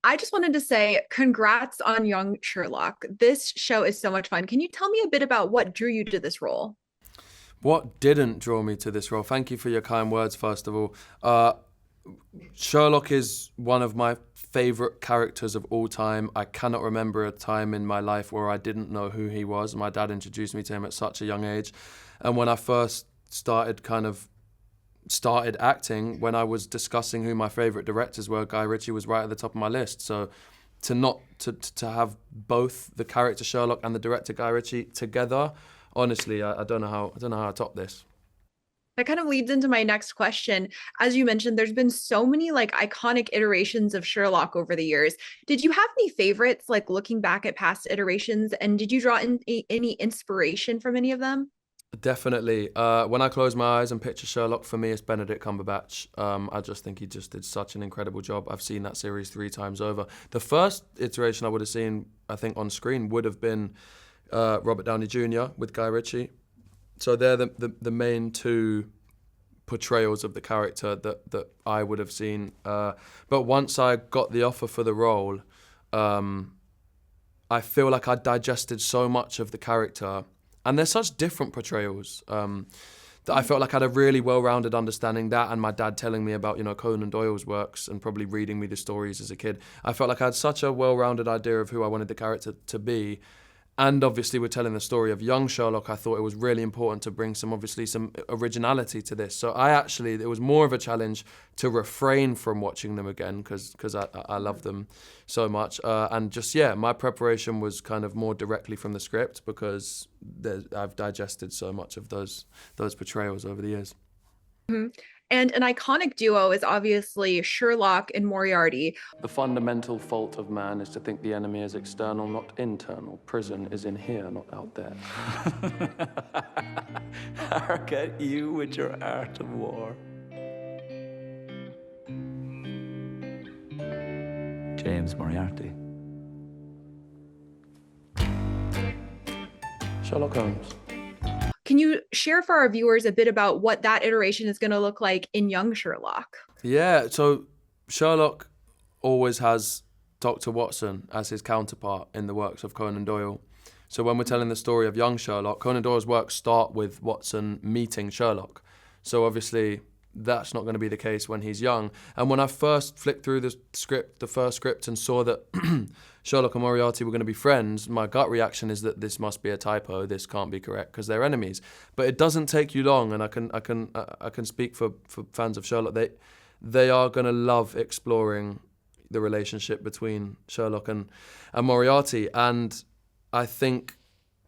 I just wanted to say congrats on young Sherlock. This show is so much fun. Can you tell me a bit about what drew you to this role? What didn't draw me to this role? Thank you for your kind words, first of all. Sherlock is one of my favourite characters of all time. I cannot remember a time in my life where I didn't know who he was. My dad introduced me to him at such a young age. And when I first started acting, when I was discussing who my favourite directors were, Guy Ritchie was right at the top of my list. So to not to have both the character Sherlock and the director Guy Ritchie together, honestly, I don't know how I top this. That kind of leads into my next question. As you mentioned, there's been so many like iconic iterations of Sherlock over the years. Did you have any favorites, like looking back at past iterations, and did you draw any inspiration from any of them? Definitely. When I close my eyes and picture Sherlock, for me, it's Benedict Cumberbatch. I just think he just did such an incredible job. I've seen that series 3 times over. The first iteration I would have seen, I think, on screen would have been Robert Downey Jr. with Guy Ritchie. So they're the main two portrayals of the character that I would have seen. But once I got the offer for the role, I feel like I digested so much of the character, and they're such different portrayals, that I felt like I had a really well-rounded understanding. That and my dad telling me about, Conan Doyle's works and probably reading me the stories as a kid. I felt like I had such a well-rounded idea of who I wanted the character to be. And obviously we're telling the story of young Sherlock. I thought it was really important to bring some originality to this. So it was more of a challenge to refrain from watching them again because I love them so much. And just, yeah, my preparation was kind of more directly from the script because I've digested so much of those portrayals over the years. Mhm. And an iconic duo is obviously Sherlock and Moriarty. The fundamental fault of man is to think the enemy is external, not internal. Prison is in here, not out there. Hark at you with your art of war. James Moriarty. Sherlock Holmes. Can you share for our viewers a bit about what that iteration is going to look like in young Sherlock? Yeah, so Sherlock always has Dr. Watson as his counterpart in the works of Conan Doyle. So when we're telling the story of young Sherlock, Conan Doyle's works start with Watson meeting Sherlock. So obviously that's not going to be the case when he's young. And when I first flicked through the first script, and saw that Sherlock and Moriarty were going to be friends, my gut reaction is that this must be a typo. This can't be correct because they're enemies. But it doesn't take you long, and I can speak for fans of Sherlock. They are going to love exploring the relationship between Sherlock and Moriarty, and I think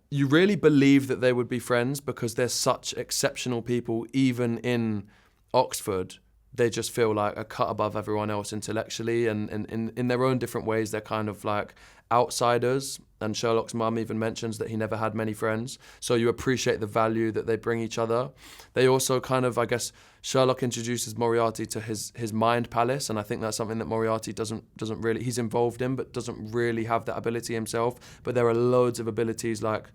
you really believe that they would be friends because they're such exceptional people, even in Oxford. They just feel like a cut above everyone else intellectually, and in their own different ways, they're kind of like outsiders. And Sherlock's mum even mentions that he never had many friends. So you appreciate the value that they bring each other. They also kind of, I guess, Sherlock introduces Moriarty to his mind palace, and I think that's something that Moriarty doesn't really, he's involved in, but doesn't really have that ability himself. But there are loads of abilities, like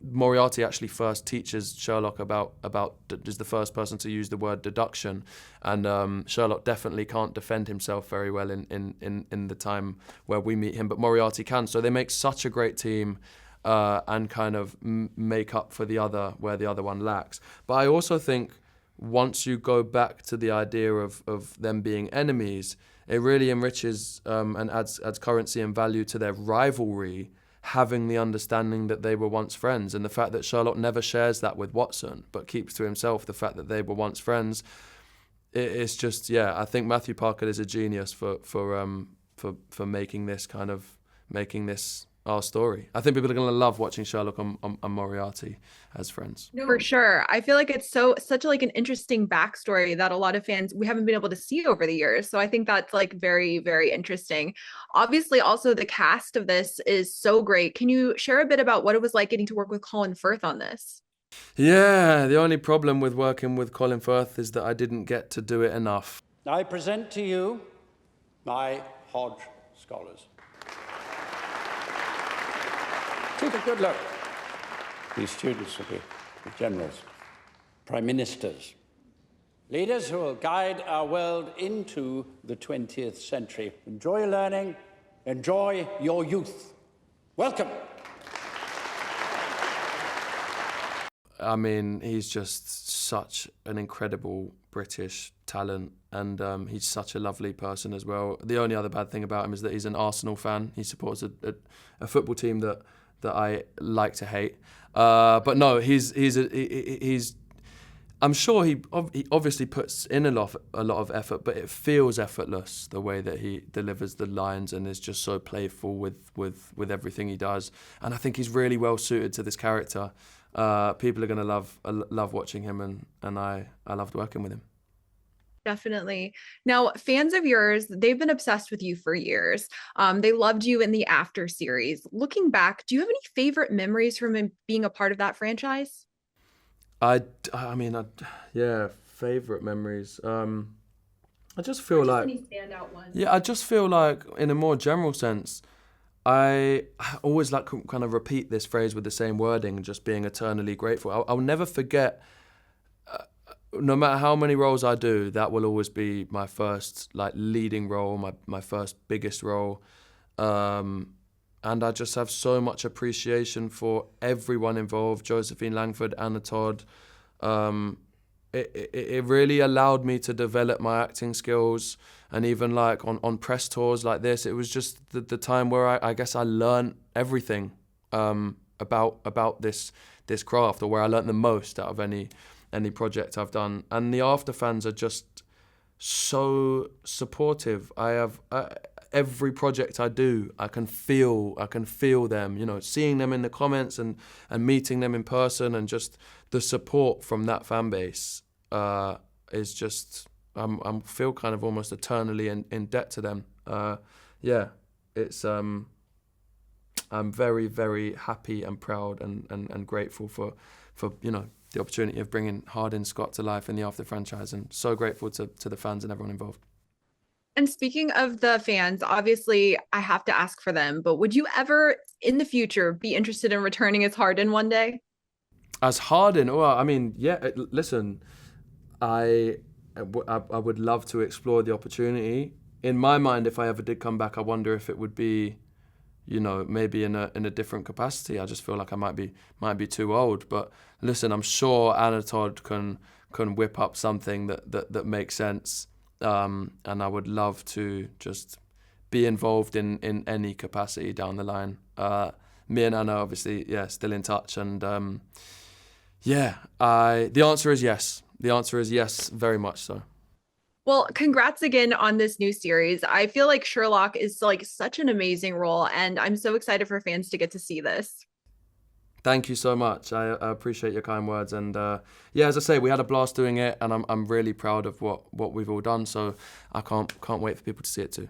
Moriarty actually first teaches Sherlock about is the first person to use the word deduction, and Sherlock definitely can't defend himself very well in the time where we meet him, but Moriarty can. So they make such a great team, and kind of make up for the other where the other one lacks. But I also think once you go back to the idea of them being enemies, it really enriches and adds currency and value to their rivalry, having the understanding that they were once friends, and the fact that Sherlock never shares that with Watson but keeps to himself the fact that they were once friends. It's just, yeah, I think Matthew Parker is a genius for making this our story. I think people are going to love watching Sherlock and Moriarty as friends. No. For sure. I feel like it's such like an interesting backstory that a lot of fans we haven't been able to see over the years. So I think that's like very, very interesting. Obviously, also the cast of this is so great. Can you share a bit about what it was like getting to work with Colin Firth on this? Yeah, the only problem with working with Colin Firth is that I didn't get to do it enough. I present to you my Hodge scholars. Take a good look. These students will be generals, prime ministers, leaders who will guide our world into the 20th century. Enjoy learning, Enjoy your youth. Welcome. I mean, he's just such an incredible British talent, and he's such a lovely person as well. The only other bad thing about him is that he's an Arsenal fan. He supports a football team that I like to hate. But no, he's I'm sure he obviously puts in a lot of effort, but it feels effortless the way that he delivers the lines and is just so playful with everything he does. And I think he's really well suited to this character. People are going to love watching him, and I loved working with him. Definitely. Now, fans of yours, they've been obsessed with you for years. They loved you in the After series. Looking back, do you have any favorite memories from being a part of that franchise? Yeah, favorite memories. I just feel like Any standout ones? Yeah, I just feel like in a more general sense, I always like kind of repeat this phrase with the same wording, just being eternally grateful. I'll never forget, no matter how many roles I do, that will always be my first like leading role, my first biggest role. And I just have so much appreciation for everyone involved, Josephine Langford, Anna Todd. It really allowed me to develop my acting skills, and even like on press tours like this, it was just the time where I guess I learned everything about this craft, or where I learned the most out of any project I've done. And the After fans are just so supportive. Every project I do, I can feel them, seeing them in the comments and meeting them in person, and just the support from that fan base is just, I feel kind of almost eternally in debt to them. It's I'm very, very happy and proud and grateful for the opportunity of bringing Hardin Scott to life in the After franchise, and so grateful to the fans and everyone involved. And speaking of the fans, obviously I have to ask for them, but would you ever in the future be interested in returning as Hardin one day? As Hardin, well, I mean, yeah, listen, I would love to explore the opportunity. In my mind, if I ever did come back, I wonder if it would be, maybe in a different capacity. I just feel like I might be too old. But listen, I'm sure Anna Todd can whip up something that makes sense. And I would love to just be involved in any capacity down the line. Me and Anna, obviously, still in touch. And the answer is yes. The answer is yes, very much so. Well, congrats again on this new series. I feel like Sherlock is like such an amazing role, and I'm so excited for fans to get to see this. Thank you so much. I appreciate your kind words, and as I say, we had a blast doing it, and I'm really proud of what we've all done. So I can't wait for people to see it too.